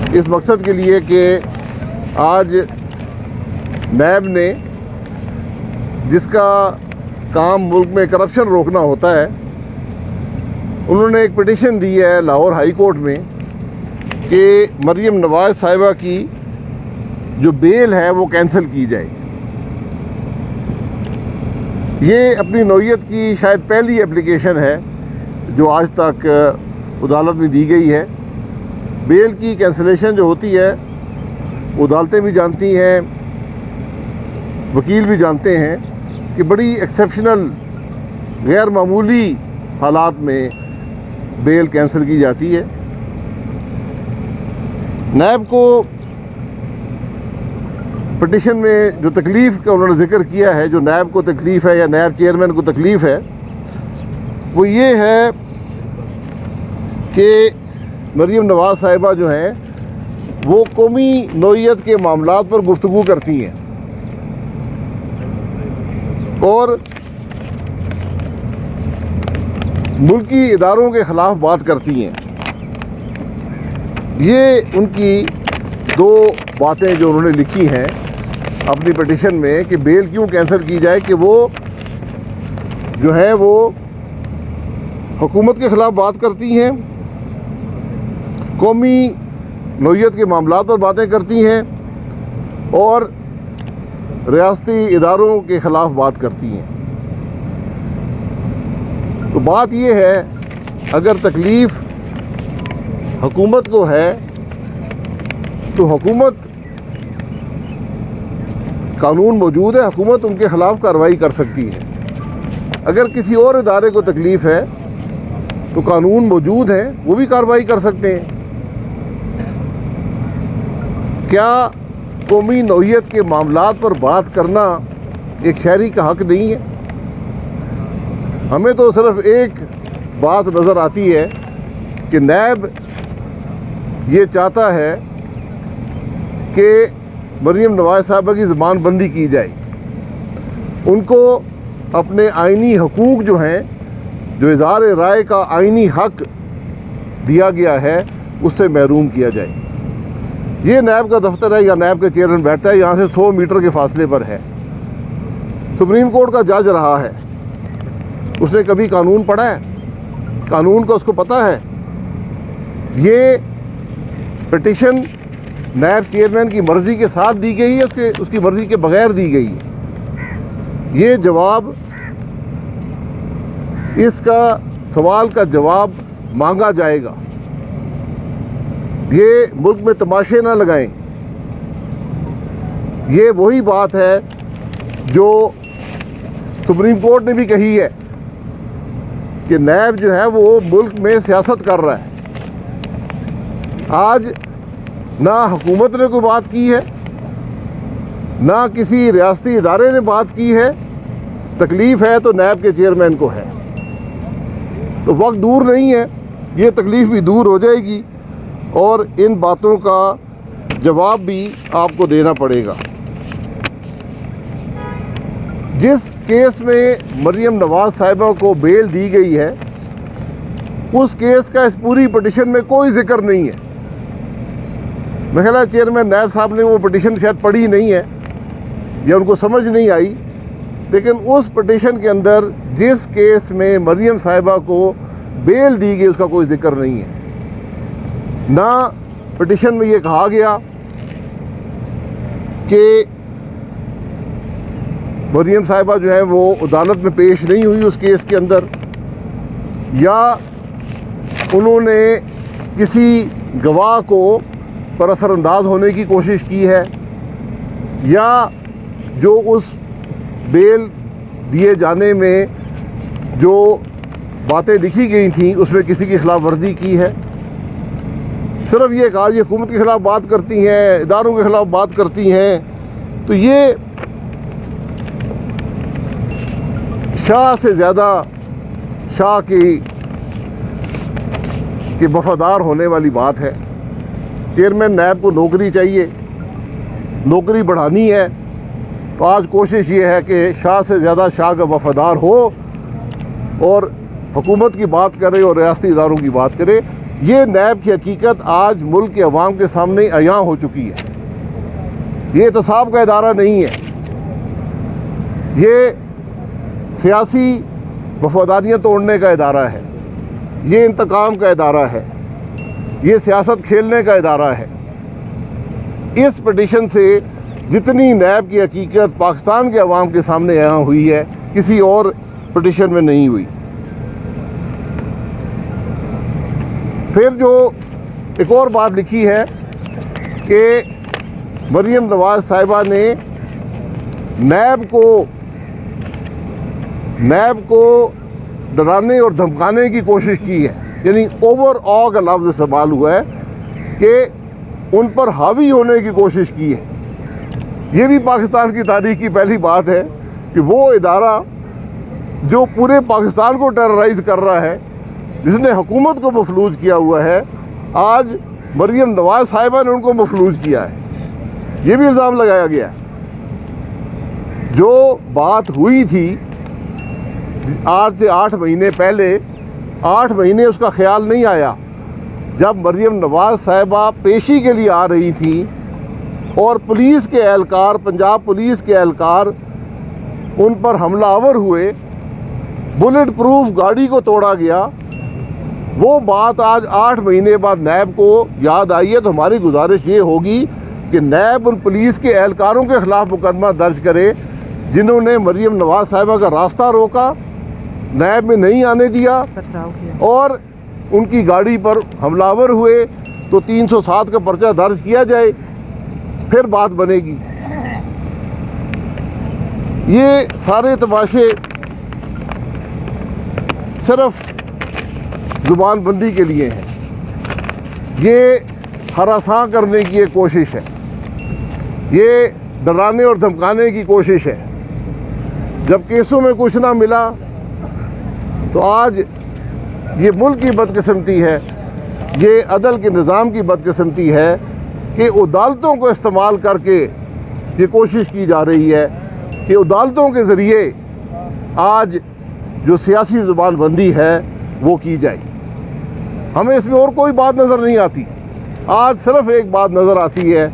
इस मकसद के लिए कि आज नैब ने जिसका काम मुल्क में करप्शन रोकना होता है, उन्होंने एक पिटीशन दी है लाहौर हाई कोर्ट में कि मरीम नवाज़ साहिबा की जो बेल है वो कैंसिल की जाए। ये अपनी नौइयत की शायद पहली एप्लीकेशन है जो आज तक अदालत में दी गई है। बेल की कैंसिलेशन जो होती है वो अदालतें भी जानती हैं, वकील भी जानते हैं कि बड़ी एक्सेप्शनल गैर मामूली हालात में बेल कैंसिल की जाती है। नैब को पिटीशन में जो तकलीफ़ का उन्होंने जिक्र किया है, जो नैब को तकलीफ़ है या नैब चेयरमैन को तकलीफ़ है, वो ये है कि मरीम नवाज़ साहिबा जो हैं वो कौमी नौइयत के मामलात पर गुफ्तगू करती हैं और मुल्की इदारों के ख़िलाफ़ बात करती हैं। ये उनकी दो बातें जो उन्होंने लिखी हैं अपनी पिटीशन में कि बेल क्यों कैंसिल की जाए, कि वो जो है वो हुकूमत के ख़िलाफ़ बात करती हैं, कौमी नौइयत के मामलात पर बातें करती हैं और रियासती इदारों के ख़िलाफ़ बात करती हैं। तो बात ये है, अगर तकलीफ़ हुकूमत को है तो हुकूमत कानून मौजूद है, हुकूमत उनके ख़िलाफ़ कार्रवाई कर सकती है। अगर किसी और इदारे को तकलीफ़ है तो कानून मौजूद है, वो भी कार्रवाई कर सकते हैं। क्या कौमी नौइयत के मामलात पर बात करना एक शहरी का हक़ नहीं है? हमें तो सिर्फ एक बात नज़र आती है कि नैब ये चाहता है कि मरीम नवाज़ साहिबा की ज़बानबंदी की जाए, उनको अपने आइनी हकूक़ जो हैं, जो इज़हार राय का आइनी हक़ दिया गया है, उससे महरूम किया जाए। ये नैब का दफ्तर है या नैब का चेयरमैन बैठता है, यहाँ से 100 मीटर के फासले पर है। सुप्रीम कोर्ट का जज रहा है, उसने कभी कानून पढ़ा है? कानून का उसको पता है? ये पिटीशन नैब चेयरमैन की मर्ज़ी के साथ दी गई है, उसकी मर्ज़ी के बगैर दी गई है। ये जवाब, इसका सवाल का जवाब मांगा जाएगा। ये मुल्क में तमाशे ना लगाएं। ये वही बात है जो सुप्रीम कोर्ट ने भी कही है कि नैब जो है वो मुल्क में सियासत कर रहा है। आज ना हुकूमत ने कोई बात की है, ना किसी रियासती इदारे ने बात की है। तकलीफ़ है तो नैब के चेयरमैन को है। तो वक्त दूर नहीं है, ये तकलीफ़ भी दूर हो जाएगी और इन बातों का जवाब भी आपको देना पड़ेगा। जिस केस में मरीम नवाज़ साहिबा को बेल दी गई है, उस केस का इस पूरी पिटीशन में कोई जिक्र नहीं है। मेरा ख्याल है चेयरमैन नैब साहब ने वो पिटीशन शायद पढ़ी नहीं है या उनको समझ नहीं आई, लेकिन उस पिटीशन के अंदर जिस केस में मरीम साहिबा को बेल दी गई उसका कोई जिक्र नहीं है। ना पिटीशन में ये कहा गया कि मरीम साहिबा जो है वो अदालत में पेश नहीं हुई उस केस के अंदर, या उन्होंने किसी गवाह को पर असरअंदाज होने की कोशिश की है, या जो उस बेल दिए जाने में जो बातें लिखी गई थी उसमें किसी की खिलाफ वर्जी की है। सिर्फ ये कहा ये हुकूमत के ख़िलाफ़ बात करती हैं, इदारों के ख़िलाफ़ बात करती हैं। तो ये शाह से ज़्यादा शाह की वफादार होने वाली बात है। चेयरमैन नैब को नौकरी चाहिए, नौकरी बढ़ानी है, तो आज कोशिश ये है कि शाह से ज़्यादा शाह का वफादार हो और हुकूमत की बात करे और रियासती इदारों की बात करे। ये नैब की हकीकत आज मुल्क के अवाम के सामने अयां हो चुकी है। ये एहतसाब का इदारा नहीं है, ये सियासी वफादारियाँ तोड़ने का इदारा है, ये इंतकाम का इदारा है, ये सियासत खेलने का इदारा है। इस पिटीशन से जितनी नैब की हकीकत पाकिस्तान के अवाम के सामने यहाँ हुई है, किसी और पिटीशन में नहीं हुई। फिर जो एक और बात लिखी है कि मरियम नवाज साहिबा ने नैब को डराने और धमकाने की कोशिश की है, यानी ओवरऑल का लफ्ज़ इस्तेमाल हुआ है कि उन पर हावी होने की कोशिश की है। ये भी पाकिस्तान की तारीख की पहली बात है कि वो इदारा जो पूरे पाकिस्तान को टेरराइज़ कर रहा है, जिसने हुकूमत को मफलूज किया हुआ है, आज मरियम नवाज साहिबा ने उनको मफलूज किया है। ये भी इल्ज़ाम लगाया गया। जो बात हुई थी आज से 8 महीने पहले, 8 महीने उसका ख्याल नहीं आया। जब मरियम नवाज साहिबा पेशी के लिए आ रही थी और पुलिस के एहलकार, पंजाब पुलिस के एहलकार उन पर हमलावर हुए, बुलेट प्रूफ गाड़ी को तोड़ा गया, वो बात आज 8 महीने बाद नैब को याद आई है। तो हमारी गुजारिश ये होगी कि नैब उन पुलिस के एहलकारों के ख़िलाफ़ मुकदमा दर्ज करे जिन्होंने मरियम नवाज साहिबा का रास्ता रोका, नैब में नहीं आने दिया और उनकी गाड़ी पर हमलावर हुए, तो 307 का पर्चा दर्ज किया जाए, फिर बात बनेगी। ये सारे तमाशे सिर्फ जुबान बंदी के लिए हैं, ये हरासा करने की एक कोशिश है, ये डराने और धमकाने की कोशिश है। जब केसों में कुछ ना मिला तो आज ये मुल्क की बदकिस्मती है, ये अदल के निज़ाम की बदकिस्मती है कि अदालतों को इस्तेमाल करके ये कोशिश की जा रही है कि अदालतों के ज़रिए आज जो सियासी ज़ुबानबंदी है वो की जाए। हमें इसमें और कोई बात नज़र नहीं आती। आज सिर्फ एक बात नज़र आती है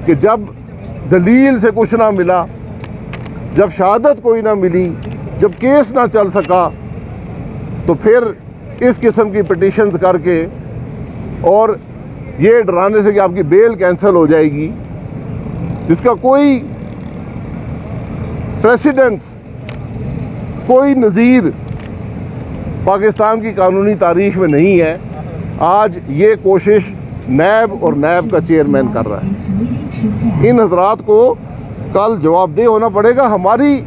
कि जब दलील से कुछ ना मिला, जब शहादत कोई ना मिली, जब केस ना चल सका, तो फिर इस किस्म की पिटीशंस करके और ये डराने से कि आपकी बेल कैंसिल हो जाएगी, जिसका कोई प्रेसिडेंस, कोई नज़ीर पाकिस्तान की कानूनी तारीख में नहीं है। आज ये कोशिश नैब और नैब का चेयरमैन कर रहा है। इन हजरात को कल जवाबदेह होना पड़ेगा। हमारी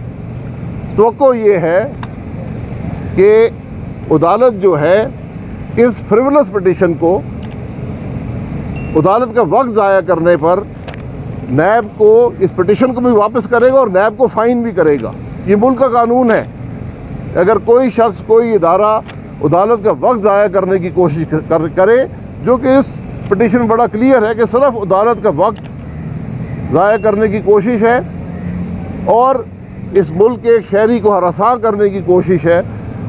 तवक्को ये है कि अदालत जो है इस फ्रिवलस पिटीशन को, अदालत का वक्त ज़ाया करने पर नैब को इस पिटीशन को भी वापस करेगा और नैब को फ़ाइन भी करेगा। ये मुल्क का कानून है। अगर कोई शख्स, कोई इदारा अदालत का वक्त ज़ाया करने की कोशिश करे, जो कि इस पिटीशन बड़ा क्लियर है कि सिर्फ अदालत का वक्त ज़ाया करने की कोशिश है और इस मुल्क के एक शहरी को हरासा करने की कोशिश है,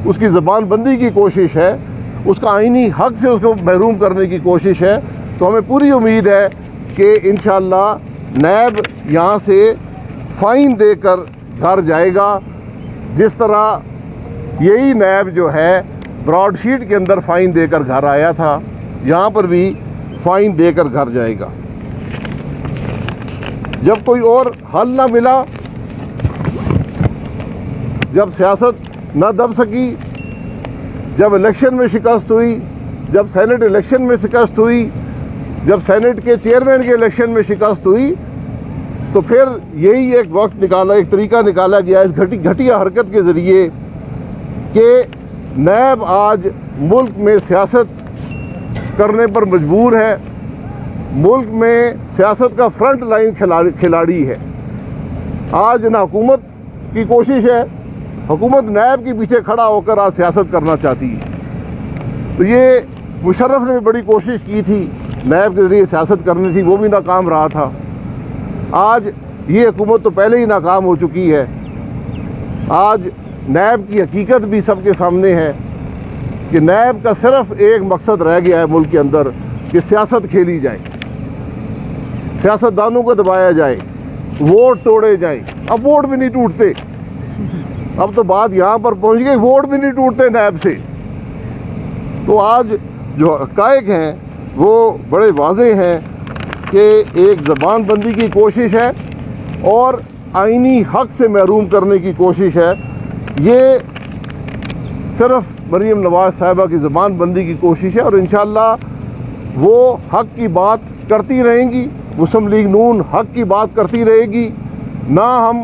उसकी ज़बानबंदी की कोशिश है, उसका आईनी हक से उसको महरूम करने की कोशिश है। तो हमें पूरी उम्मीद है कि इंशाअल्लाह नैब यहाँ से फ़ाइन देकर घर जाएगा, जिस तरह यही नैब जो है ब्रॉडशीट के अंदर फ़ाइन देकर घर आया था, यहाँ पर भी फ़ाइन देकर घर जाएगा। जब कोई और हल ना मिला, जब सियासत ना दब सकी, जब इलेक्शन में शिकस्त हुई, जब सेनेट इलेक्शन में शिकस्त हुई, जब सेनेट के चेयरमैन के इलेक्शन में शिकस्त हुई, तो फिर यही एक वक्त निकाला, एक तरीका निकाला गया इस घटिया हरकत के ज़रिए कि नैब आज मुल्क में सियासत करने पर मजबूर है, मुल्क में सियासत का फ्रंट लाइन खिलाड़ी है। आज ना हुकूमत की कोशिश है, हुकूमत नैब के पीछे खड़ा होकर आज सियासत करना चाहती है। तो ये मुशर्रफ ने बड़ी कोशिश की थी नैब के ज़रिए सियासत करनी थी, वो भी नाकाम रहा था। आज ये हुकूमत तो पहले ही नाकाम हो चुकी है। आज नैब की हकीकत भी सबके सामने है कि नैब का सिर्फ एक मकसद रह गया है मुल्क के अंदर कि सियासत खेली जाए, सियासतदानों को दबाया जाए, वोट तोड़े जाए। अब वोट भी नहीं टूटते, अब तो बात यहाँ पर पहुँच गई, वोट भी नहीं टूटते नैब से। तो आज जो हक़ाइक़ हैं वो बड़े वाज़ेह हैं कि एक ज़बानबंदी की कोशिश है और आइनी हक़ से महरूम करने की कोशिश है। ये सिर्फ मरीम नवाज़ साहिबा की ज़बानबंदी की कोशिश है और इंशाअल्लाह वो हक़ की बात करती रहेंगी। मुस्लिम लीग नून हक़ की बात करती रहेगी। ना हम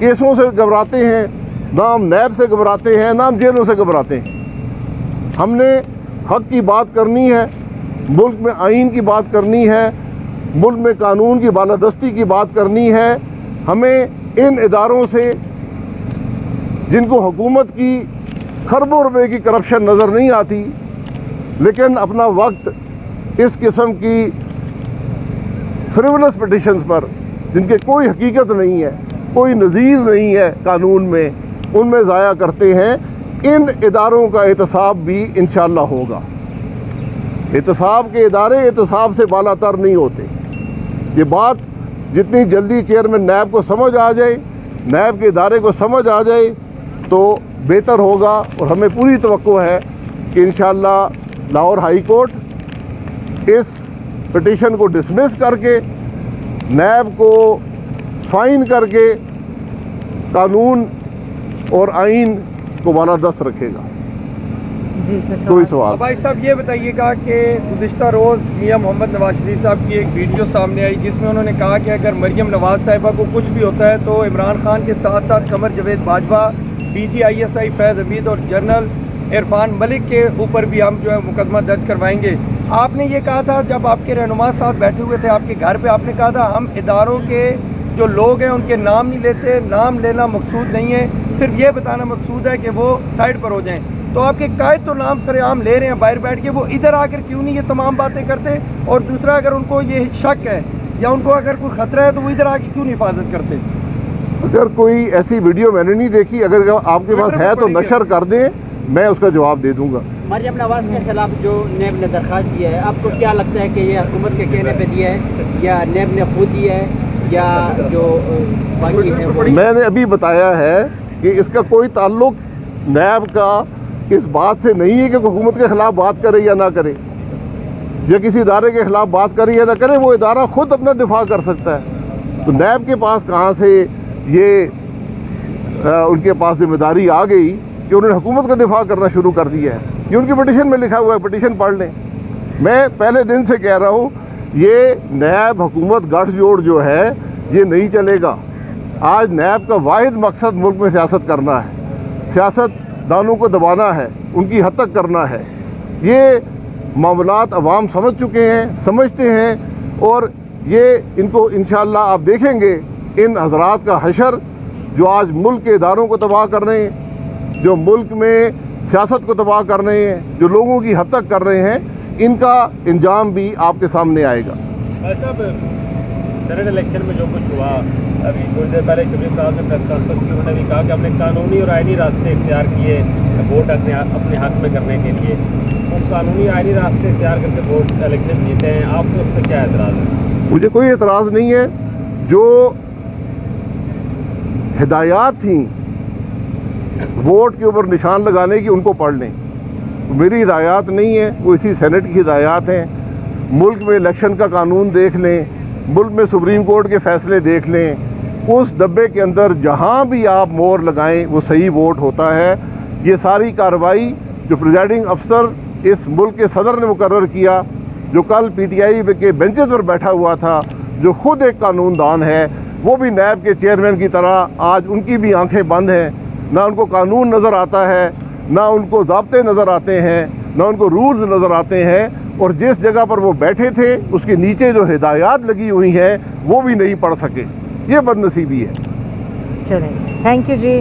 केसों से घबराते हैं, ना हम नैब से घबराते हैं, ना हम जेलों से घबराते हैं। हमने हक़ की बात करनी है, मुल्क में आइन की बात करनी है, मुल्क में कानून की बालादस्ती की बात करनी है। हमें इन इदारों से जिनको हुकूमत की खरबों रुपए की करप्शन नज़र नहीं आती, लेकिन अपना वक्त इस किस्म की फ्रिवलस पिटिशंस पर जिनके कोई हकीकत नहीं है, कोई नज़ीर नहीं है कानून में, उनमें ज़ाया करते हैं। इन इदारों का एहतसाब भी इंशाअल्लाह होगा। एहतसाब के इदारे एहतसाब से बालातर नहीं होते। ये बात जितनी जल्दी चेयरमैन नैब को समझ आ जाए, नैब के इदारे को समझ आ जाए तो बेहतर होगा। और हमें पूरी तवक्को है कि इंशाअल्लाह लाहौर हाई कोर्ट इस पिटीशन को डिसमिस करके नैब को फ़ाइन करके कानून और आइन को बालादस्त रखेगा। जी, कोई सवाल? भाई साहब ये बताइएगा कि गुज़िश्ता रोज़ मियां मोहम्मद नवाज शरीफ साहब की एक वीडियो सामने आई जिसमें उन्होंने कहा कि अगर मरियम नवाज साहिबा को कुछ भी होता है तो इमरान खान के साथ साथ कमर जवेद बाजवा, DGISI फैज़ हमीद और जनरल इरफान मलिक के ऊपर भी हम जो है मुकदमा दर्ज करवाएंगे। आपने ये कहा था जब आपके रहनुमा साथ बैठे हुए थे आपके घर पे, आपने कहा था हम इदारों के जो लोग हैं उनके नाम नहीं लेते, नाम लेना मकसूद नहीं है, सिर्फ ये बताना मकसूद है कि वो साइड पर हो जाएं। तो आपके कायद तो नाम सरेआम ले रहे हैं बाहर बैठ के, वो इधर आकर क्यों नहीं ये तमाम बातें करते? और दूसरा, अगर उनको ये शक है या उनको अगर कोई ख़तरा है तो वो इधर आके क्यों नहीं हिफाजत करते? अगर कोई ऐसी वीडियो मैंने नहीं देखी, अगर आपके पास है तो नशर कर दें, मैं उसका जवाब दे दूंगा। मरियम नवाज के खिलाफ जो नैब ने दरख्वास्त दिया है, आपको क्या लगता है कि ये हुकूमत के कहने पे दिया है या नैब ने खुद दिया है या जो बाकी है वो? मैंने अभी बताया है कि इसका कोई ताल्लुक नैब का इस बात से नहीं है कि हुकूमत के ख़िलाफ़ बात करे या ना करे, या किसी इदारे के ख़िलाफ़ बात करे या ना करे। वो इदारा ख़ुद अपना दिफा कर सकता है। तो नैब के पास कहाँ से ये उनके पास जिम्मेदारी आ गई कि उन्होंने हुकूमत का दिफा करना शुरू कर दिया है? ये उनकी पिटीशन में लिखा हुआ है, पिटीशन पढ़ लें। मैं पहले दिन से कह रहा हूँ ये नैब हुकूमत गठजोड़ जो है ये नहीं चलेगा। आज नैब का वाहिद मकसद मुल्क में सियासत करना है, सियासतदानों को दबाना है, उनकी हद तक करना है। ये मामलात अवाम समझ चुके हैं, समझते हैं, और ये इनको इंशाअल्लाह आप देखेंगे इन हजरात का हशर जो आज मुल्क के इदारों को तबाह कर रहे हैं, जो मुल्क में सियासत को तबाह कर रहे हैं, जो लोगों की हद तक कर रहे हैं, इनका इंजाम भी आपके सामने आएगा। साहब इलेक्शन में जो कुछ हुआ, अभी कुछ देर पहले शबीर साहब ने प्रेस कॉन्फ्रेंस की, उन्होंने भी कहा कि हमने कानूनी और आइनी रास्ते इख्तियार किए वोट अपने हक में करने के लिए। वो कानूनी आइनी रास्ते इख्तियार करके वोट इलेक्शन जीते हैं, आपको उस पर क्या एतराज़ है? मुझे कोई एतराज़ नहीं है। जो हिदायत थी वोट के ऊपर निशान लगाने की, उनको पढ़ लें। मेरी हिदायत नहीं है, वो इसी सेनेट की हिदायत हैं। मुल्क में इलेक्शन का कानून देख लें, मुल्क में सुप्रीम कोर्ट के फैसले देख लें। उस डब्बे के अंदर जहां भी आप मोहर लगाएं वो सही वोट होता है। ये सारी कार्रवाई जो प्रिजाइडिंग अफसर इस मुल्क के सदर ने मुकर्रर किया, जो कल PTI के बेंचेस पर बैठा हुआ था, जो खुद एक कानूनदान है, वो भी नैब के चेयरमैन की तरह आज उनकी भी आंखें बंद हैं। ना उनको कानून नज़र आता है, ना उनको ज़ाब्ते नज़र आते हैं, ना उनको रूल्स नज़र आते हैं। और जिस जगह पर वो बैठे थे उसके नीचे जो हिदायत लगी हुई है वो भी नहीं पढ़ सके। ये बदनसीबी है। चलें, थैंक यू जी।